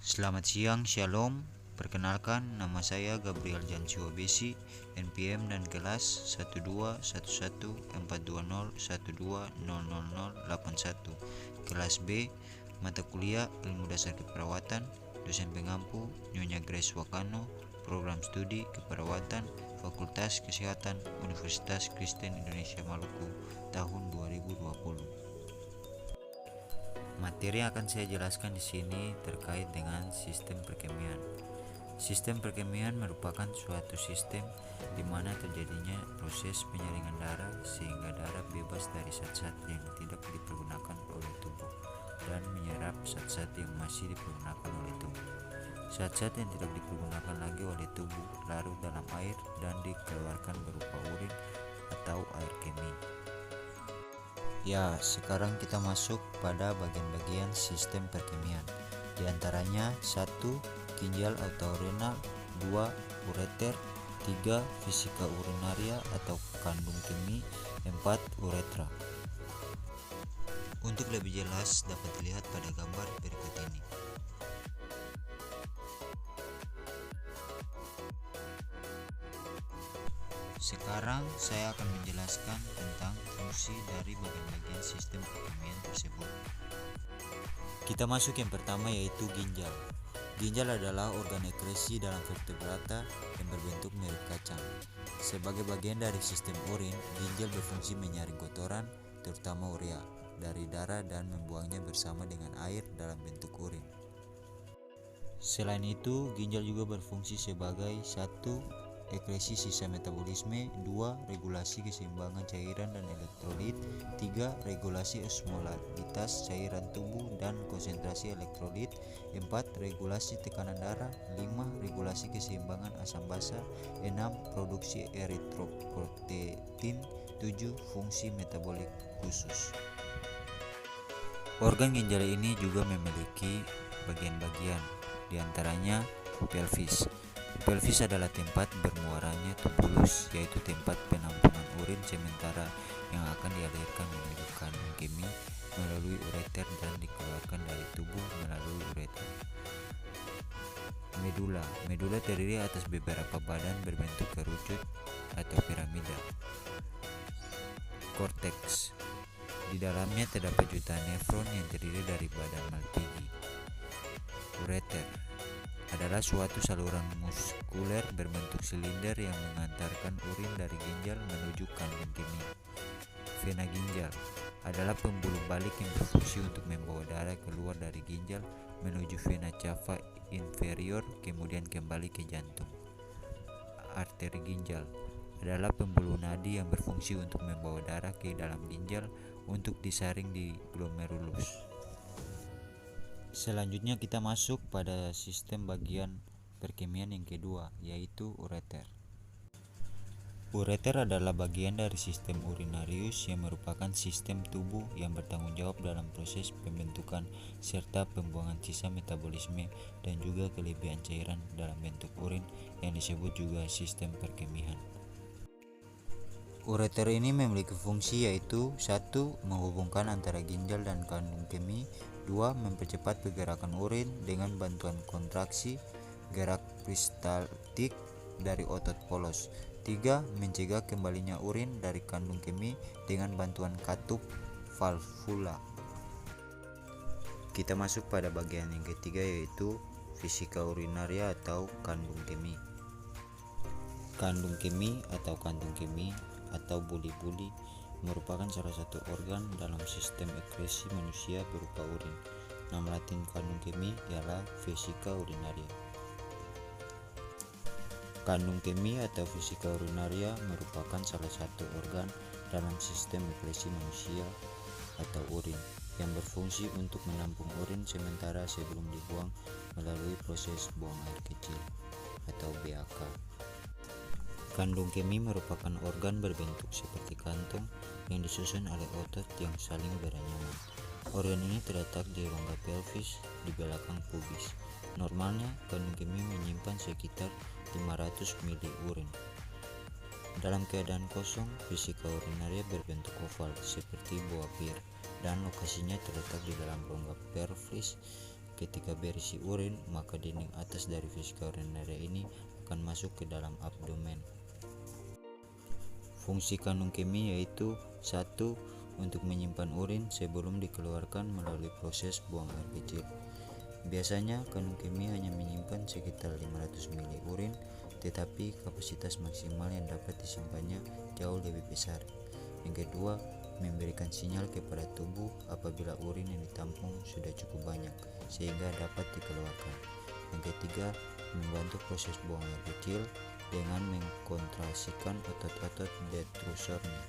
Selamat siang, Shalom. Perkenalkan, nama saya Gabriel Jansua Besi, NPM dan kelas 12114201200081. Kelas B, mata kuliah Ilmu Dasar Keperawatan, dosen pengampu Nyonya Grace Wakano, program studi keperawatan, Fakultas Kesehatan Universitas Kristen Indonesia Maluku, tahun 2020. Materi yang akan saya jelaskan di sini terkait dengan sistem perkemian. Sistem perkemian merupakan suatu sistem di mana terjadinya proses penyaringan darah sehingga darah bebas dari zat-zat yang tidak dipergunakan oleh tubuh dan menyerap zat-zat yang masih dipergunakan oleh tubuh. Zat-zat yang tidak dipergunakan lagi oleh tubuh larut dalam air dan dikeluarkan berupa urin atau air kemi. Ya, sekarang kita masuk pada bagian-bagian sistem perkemian. Di antaranya 1. Ginjal atau renal, 2. Ureter, 3. Fisika urinaria atau kandung kemi, 4. Uretra. Untuk lebih jelas dapat dilihat pada gambar berikut ini. Sekarang saya akan menjelaskan tentang fungsi dari bagian-bagian sistem perkemian tersebut. Kita masuk yang pertama, yaitu ginjal. Ginjal adalah organ ekresi dalam vertebrata yang berbentuk mirip kacang. Sebagai bagian dari sistem urin, ginjal berfungsi menyaring kotoran, terutama urea, dari darah dan membuangnya bersama dengan air dalam bentuk urin. Selain itu, ginjal juga berfungsi sebagai 1. Ekresi sisa metabolisme, 2. Regulasi keseimbangan cairan dan elektrolit, 3. Regulasi osmolaritas cairan tubuh dan konsentrasi elektrolit, 4. Regulasi tekanan darah, 5. Regulasi keseimbangan asam basa, 6. Produksi eritropoietin, 7. Fungsi metabolik khusus. Organ ginjal ini juga memiliki bagian-bagian, diantaranya pelvis. Pelvis adalah tempat bermuaranya tubulus, yaitu tempat penampungan urin sementara yang akan dialirkan menuju kandung kemi melalui ureter dan dikeluarkan dari tubuh melalui ureter. Medula terdiri atas beberapa badan berbentuk kerucut atau piramida. Korteks. Di dalamnya terdapat jutaan nefron yang terdiri dari badan Malpighi. Ureter adalah suatu saluran muskuler berbentuk silinder yang mengantarkan urin dari ginjal menuju kandung kemi. Vena ginjal adalah pembuluh balik yang berfungsi untuk membawa darah keluar dari ginjal menuju vena cava inferior kemudian kembali ke jantung. Arteri ginjal adalah pembuluh nadi yang berfungsi untuk membawa darah ke dalam ginjal untuk disaring di glomerulus. Selanjutnya kita masuk pada sistem bagian perkemian yang kedua, yaitu ureter. Ureter adalah bagian dari sistem urinarius yang merupakan sistem tubuh yang bertanggung jawab dalam proses pembentukan serta pembuangan sisa metabolisme dan juga kelebihan cairan dalam bentuk urin yang disebut juga sistem perkemihan. Ureter ini memiliki fungsi yaitu 1. Menghubungkan antara ginjal dan kandung kemi, 2. Mempercepat pergerakan urin dengan bantuan kontraksi gerak peristaltik dari otot polos, 3. Mencegah kembalinya urin dari kandung kemi dengan bantuan katup valvula. Kita masuk pada bagian yang ketiga, yaitu fisika urinaria atau kandung kemi. Kandung kemi atau kantung kemi atau buli-buli merupakan salah satu organ dalam sistem ekresi manusia berupa urin. Nama latin kandung kemi ialah vesika urinaria. Kandung kemi atau vesika urinaria merupakan salah satu organ dalam sistem ekresi manusia atau urin yang berfungsi untuk menampung urin sementara sebelum dibuang melalui proses buang air kecil atau BAK. Kandung kemi merupakan organ berbentuk seperti kantung yang disusun oleh otot yang saling beranyaman. Organ ini terletak di rongga pelvis di belakang pubis. Normalnya, kandung kemi menyimpan sekitar 500 ml urin. Dalam keadaan kosong, vesika urinaria berbentuk oval seperti buah pir dan lokasinya terletak di dalam rongga pelvis Ketika berisi urin, maka dinding atas dari vesika urinaria ini akan masuk ke dalam abdomen. Fungsi kandung kemih yaitu 1. Untuk menyimpan urin sebelum dikeluarkan melalui proses buang air kecil. Biasanya kandung kemih hanya menyimpan sekitar 500 ml urin, tetapi kapasitas maksimal yang dapat disimpannya jauh lebih besar. Yang kedua, memberikan sinyal kepada tubuh apabila urin yang ditampung sudah cukup banyak sehingga dapat dikeluarkan. Yang ketiga, membantu proses buang air kecil dengan mengkontraksikan otot-otot detrusornya.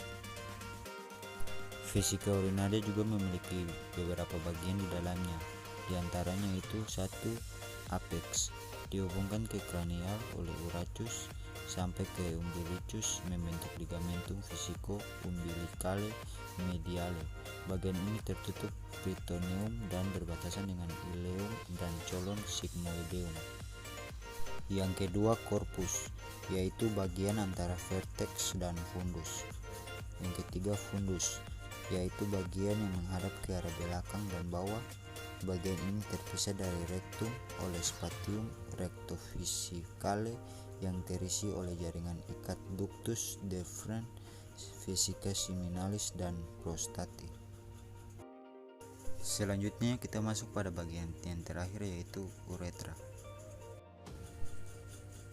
Vesika urinaria juga memiliki beberapa bagian di dalamnya. Di antaranya itu 1. Apex, dihubungkan ke kranial oleh urachus sampai ke umbilicus membentuk ligamentum vesico-umbilicale mediale. Bagian ini tertutup peritoneum dan berbatasan dengan ileum dan colon sigmoideum. Yang kedua, corpus, yaitu bagian antara vertex dan fundus. Yang ketiga, fundus, yaitu bagian yang menghadap ke arah belakang dan bawah. Bagian ini terpisah dari rectum oleh spatium rectovesikale yang terisi oleh jaringan ikat ductus deferens, vesica seminalis, dan prostate. Selanjutnya kita masuk pada bagian yang terakhir yaitu uretra.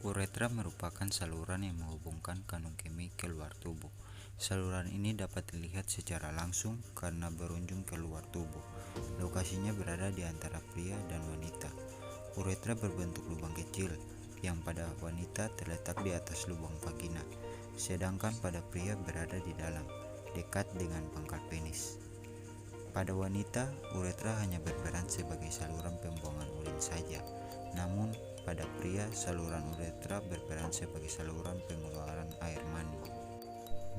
Uretra merupakan saluran yang menghubungkan kandung kemih ke luar tubuh. Saluran ini dapat dilihat secara langsung karena berujung ke luar tubuh. Lokasinya berada di antara pria dan wanita. Uretra berbentuk lubang kecil yang pada wanita terletak di atas lubang vagina, sedangkan pada pria berada di dalam, dekat dengan pangkal penis. Pada wanita, uretra hanya berperan sebagai saluran pembuangan urin saja. Namun, pada pria, saluran uretra berperan sebagai saluran pengeluaran air mani.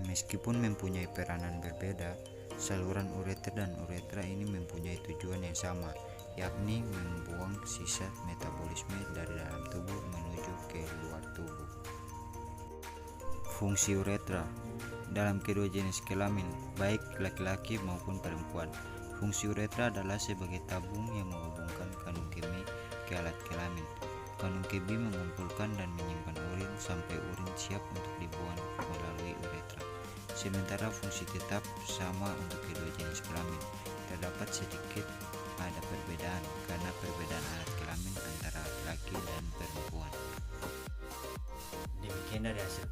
Meskipun mempunyai peranan berbeda, saluran ureter dan uretra ini mempunyai tujuan yang sama, yakni membuang sisa metabolisme dari dalam tubuh menuju ke luar tubuh. Fungsi uretra dalam kedua jenis kelamin, baik laki-laki maupun perempuan. Fungsi uretra adalah sebagai tabung yang menghubungkan kandung kemih ke alat kelamin. Kandung kemih mengumpulkan dan menyimpan urin sampai urin siap untuk dibuang melalui uretra. Sementara fungsi tetap sama untuk kedua jenis kelamin. Terdapat sedikit ada perbedaan karena perbedaan alat kelamin antara laki dan perempuan. Demikian dari hasil